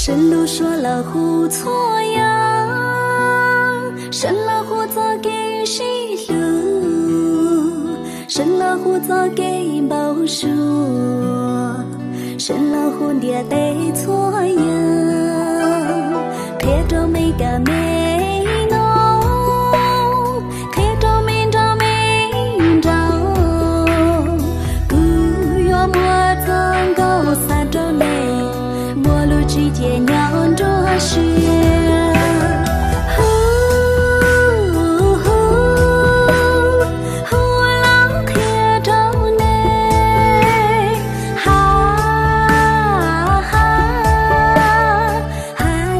神路说了胡错呀，神了胡早给谁路？神了胡早给报数，神了胡爹得错呀，看着没个没弄，看着没着没着，古月莫曾高三着内。陌路之间酿着血，老看着你，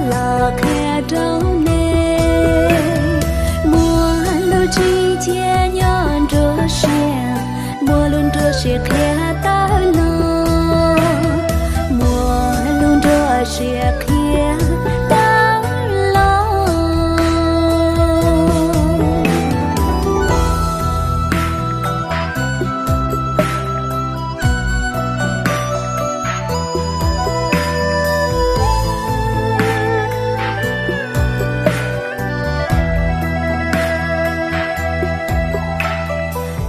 老看着你，陌路之间酿着血，陌路着血看到了。是看到了，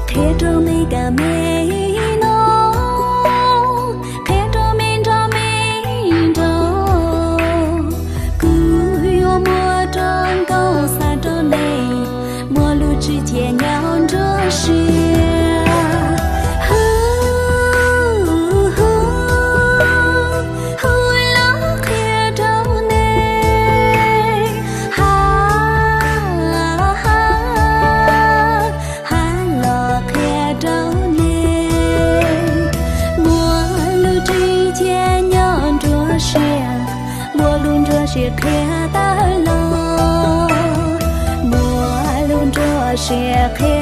看着没个没弄，看着没着没着。之间酿着血，老看着你，老看着你，陌路之间酿着血，陌路着血看到了。是黑。